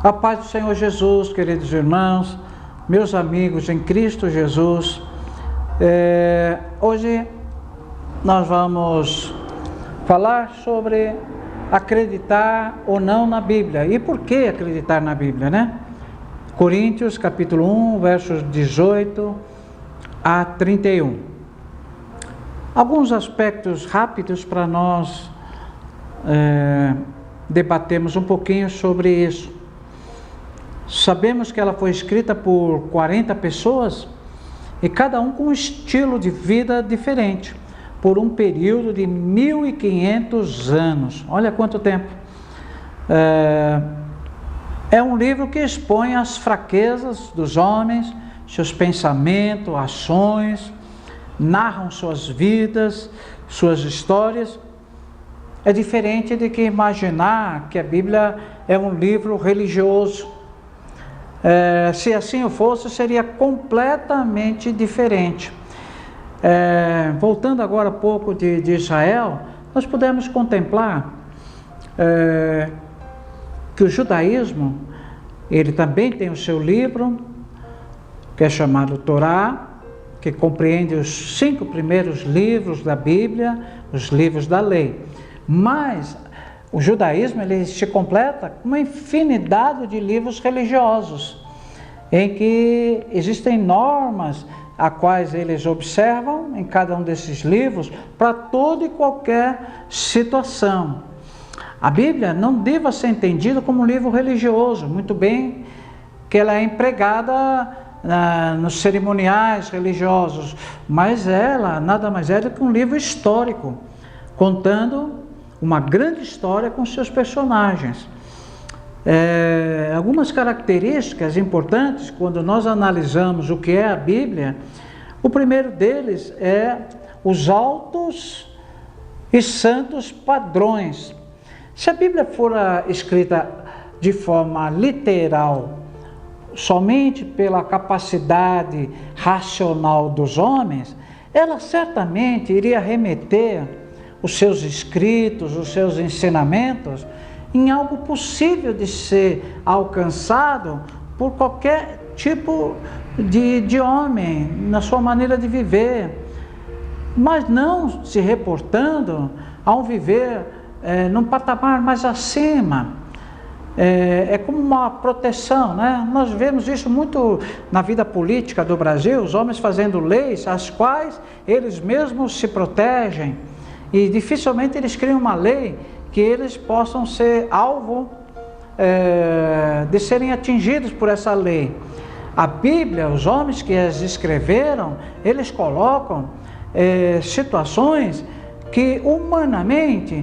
A paz do Senhor Jesus, queridos irmãos, meus amigos em Cristo Jesus. Hoje nós vamos falar sobre acreditar ou não na Bíblia. E por que acreditar na Bíblia, né? Coríntios, capítulo 1, versos 18 a 31. Alguns aspectos rápidos para nós debatermos um pouquinho sobre isso. Sabemos que ela foi escrita por 40 pessoas e cada um com um estilo de vida diferente, por um período de 1500 anos. Olha quanto tempo. É um livro que expõe as fraquezas dos homens, seus pensamentos, ações, narram suas vidas, suas histórias. É diferente de que imaginar que a Bíblia é um livro religioso. Se assim fosse, seria completamente diferente. Voltando agora um pouco de Israel, nós podemos contemplar que o judaísmo, ele também tem o seu livro, que é chamado Torá, que compreende os 5 primeiros livros da Bíblia, os livros da lei. Mas o judaísmo, ele se completa com uma infinidade de livros religiosos, em que existem normas a quais eles observam em cada um desses livros para toda e qualquer situação. A Bíblia não deva ser entendida como um livro religioso, muito bem que ela é empregada nos cerimoniais religiosos, mas ela nada mais é do que um livro histórico, contando uma grande história com seus personagens. Algumas características importantes quando nós analisamos o que é a Bíblia. O primeiro deles é os altos e santos padrões. Se a Bíblia for escrita de forma literal, somente pela capacidade racional dos homens, ela certamente iria remeter os seus escritos, os seus ensinamentos, em algo possível de ser alcançado por qualquer tipo de homem, na sua maneira de viver, mas não se reportando a um viver num patamar mais acima. É como uma proteção, né? Nós vemos isso muito na vida política do Brasil, os homens fazendo leis às quais eles mesmos se protegem. E dificilmente eles criam uma lei que eles possam ser alvo de serem atingidos por essa lei. A Bíblia, os homens que as escreveram, eles colocam situações que humanamente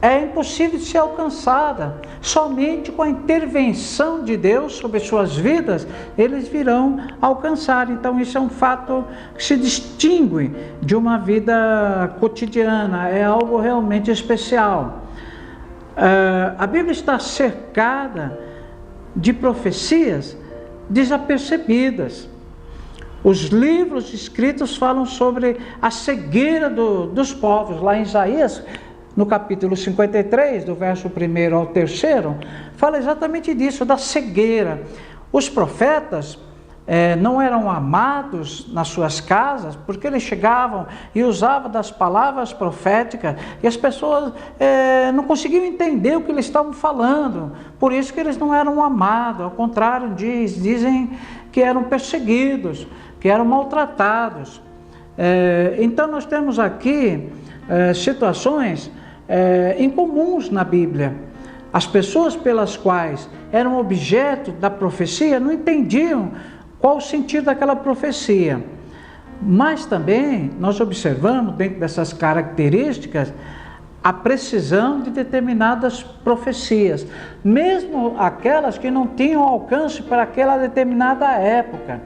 é impossível de ser alcançada. Somente com a intervenção de Deus sobre suas vidas, eles virão alcançar. Então isso é um fato que se distingue de uma vida cotidiana, é algo realmente especial. A Bíblia está cercada de profecias desapercebidas. Os livros escritos falam sobre a cegueira dos povos. Lá em Isaías, no capítulo 53, do verso 1 ao 3, fala exatamente disso, da cegueira. Os profetas não eram amados nas suas casas, porque eles chegavam e usavam das palavras proféticas, e as pessoas não conseguiam entender o que eles estavam falando, por isso que eles não eram amados. Ao contrário, dizem que eram perseguidos, que eram maltratados. Então nós temos aqui situações incomuns na Bíblia. As pessoas pelas quais eram objeto da profecia não entendiam qual o sentido daquela profecia. Mas também nós observamos dentro dessas características a precisão de determinadas profecias, mesmo aquelas que não tinham alcance para aquela determinada época.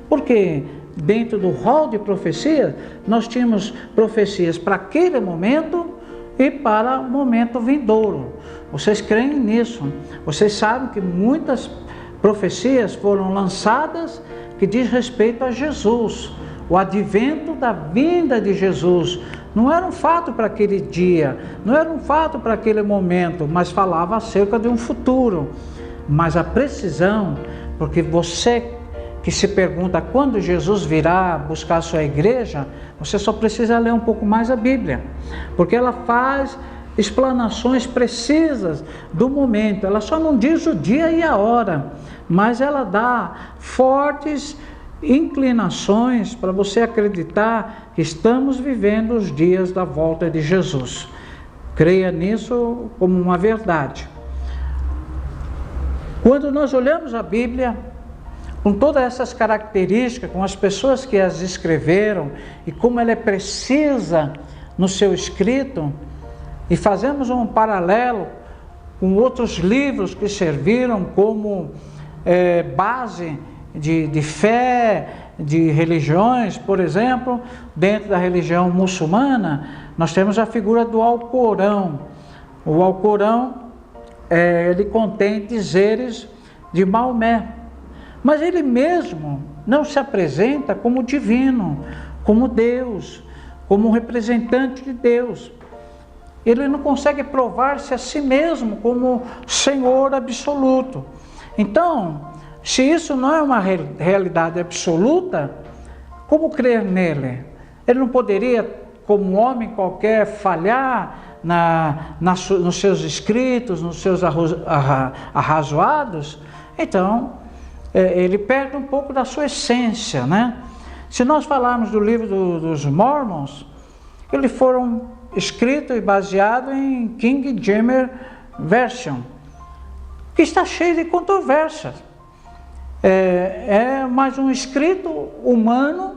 Porque dentro do rol de profecias, nós tínhamos profecias para aquele momento e para o momento vindouro. Vocês creem nisso? Vocês sabem que muitas profecias foram lançadas que diz respeito a Jesus, o advento da vinda de Jesus. Não era um fato para aquele dia, não era um fato para aquele momento, mas falava acerca de um futuro. mas a precisão, porque você que se pergunta quando Jesus virá buscar a sua igreja, você só precisa ler um pouco mais a Bíblia, porque ela faz explanações precisas do momento. Ela só não diz o dia e a hora, mas ela dá fortes inclinações para você acreditar que estamos vivendo os dias da volta de Jesus. Creia nisso como uma verdade. Quando nós olhamos a Bíblia, com todas essas características, com as pessoas que as escreveram e como ela é precisa no seu escrito, e fazemos um paralelo com outros livros que serviram como base de fé, de religiões. Por exemplo, dentro da religião muçulmana, nós temos a figura do Alcorão. O Alcorão, ele contém dizeres de Maomé, mas ele mesmo não se apresenta como divino, como Deus, como um representante de Deus. Ele não consegue provar-se a si mesmo como Senhor absoluto. Então, se isso não é uma realidade absoluta, como crer nele? Ele não poderia, como um homem qualquer, falhar nos seus escritos, nos seus arrazoados? Então, ele perde um pouco da sua essência, né? Se nós falarmos do livro dos Mormons, eles foram escrito e baseado em King James Version, que está cheio de controvérsias. É mais um escrito humano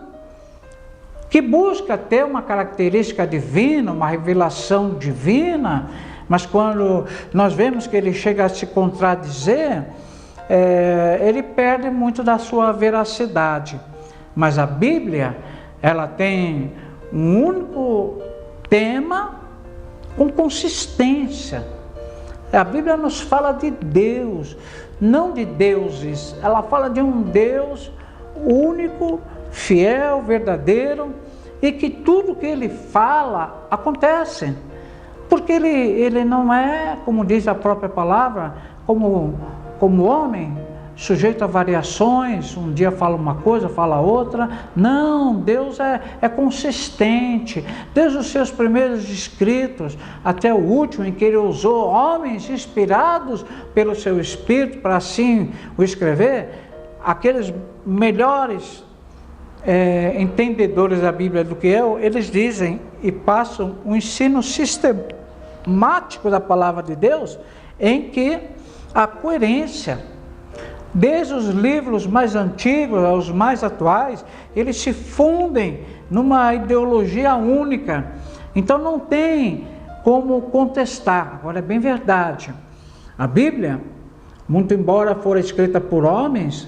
que busca ter uma característica divina, uma revelação divina, mas quando nós vemos que ele chega a se contradizer, ele perde muito da sua veracidade. Mas a Bíblia, ela tem um único tema com consistência. A Bíblia nos fala de Deus, não de deuses. Ela fala de um Deus único, fiel, verdadeiro, e que tudo que ele fala acontece, porque ele não é, como diz a própria palavra, como homem, sujeito a variações. Um dia fala uma coisa, fala outra. Não, Deus é consistente. Desde os seus primeiros escritos até o último, em que ele usou homens inspirados pelo seu Espírito para assim o escrever, aqueles melhores entendedores da Bíblia do que eu, eles dizem e passam um ensino sistemático da palavra de Deus, em que a coerência, desde os livros mais antigos aos mais atuais, eles se fundem numa ideologia única. Então não tem como contestar. Agora é bem verdade, a Bíblia, muito embora fora escrita por homens,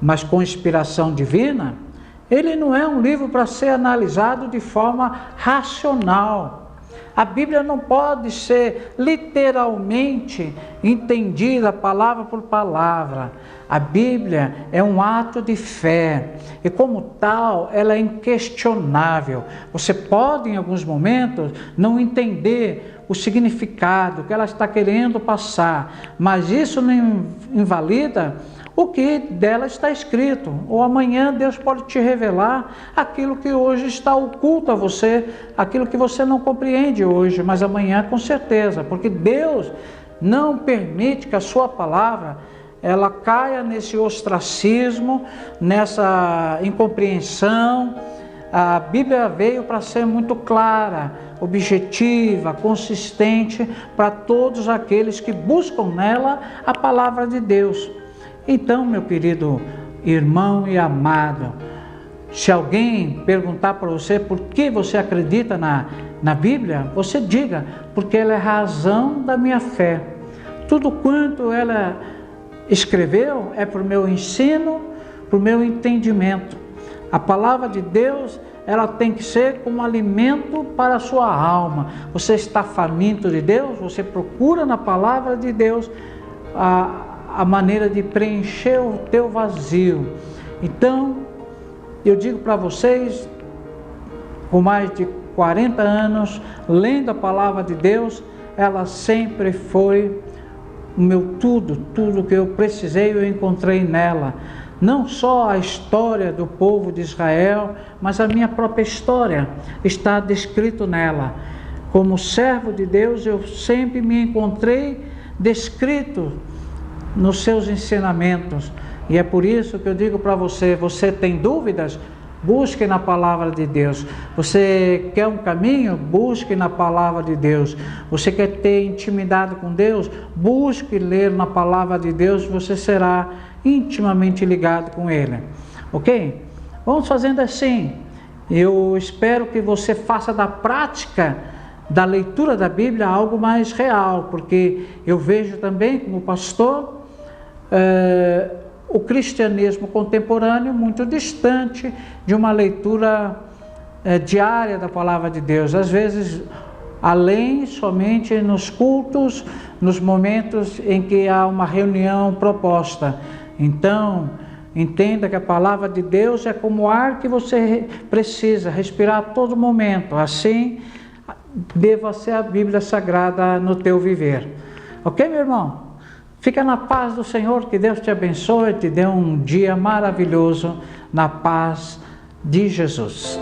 mas com inspiração divina, ele não é um livro para ser analisado de forma racional. A Bíblia não pode ser literalmente entendida palavra por palavra. A Bíblia é um ato de fé e, como tal, ela é inquestionável. Você pode, em alguns momentos, não entender o significado que ela está querendo passar, mas isso não invalida o que dela está escrito. Ou amanhã Deus pode te revelar aquilo que hoje está oculto a você, aquilo que você não compreende hoje, mas amanhã com certeza, porque Deus não permite que a sua palavra ela caia nesse ostracismo, nessa incompreensão. A Bíblia veio para ser muito clara, objetiva, consistente para todos aqueles que buscam nela a palavra de Deus. Então, meu querido irmão e amado, se alguém perguntar para você por que você acredita na Bíblia, você diga, porque ela é a razão da minha fé. Tudo quanto ela escreveu é para o meu ensino, para o meu entendimento. A palavra de Deus, ela tem que ser como alimento para a sua alma. Você está faminto de Deus, você procura na palavra de Deus a maneira de preencher o teu vazio. Então, eu digo para vocês, com mais de 40 anos, lendo a palavra de Deus, ela sempre foi o meu tudo que eu precisei eu encontrei nela. Não só a história do povo de Israel, mas a minha própria história está descrito nela. Como servo de Deus, eu sempre me encontrei descrito nos seus ensinamentos. E é por isso que eu digo para você, você tem dúvidas? Busque na palavra de Deus. Você quer um caminho? Busque na palavra de Deus. Você quer ter intimidade com Deus? Busque ler na palavra de Deus, você será intimamente ligado com Ele. Ok? Vamos fazendo assim. Eu espero que você faça da prática da leitura da Bíblia algo mais real, porque eu vejo também como pastor o cristianismo contemporâneo muito distante de uma leitura diária da palavra de Deus. Às vezes, além somente nos cultos, nos momentos em que há uma reunião proposta. Então, entenda que a palavra de Deus é como o ar que você precisa respirar a todo momento. Assim, deva ser a Bíblia Sagrada no teu viver. Ok, meu irmão? Fica na paz do Senhor, que Deus te abençoe, te dê um dia maravilhoso na paz de Jesus.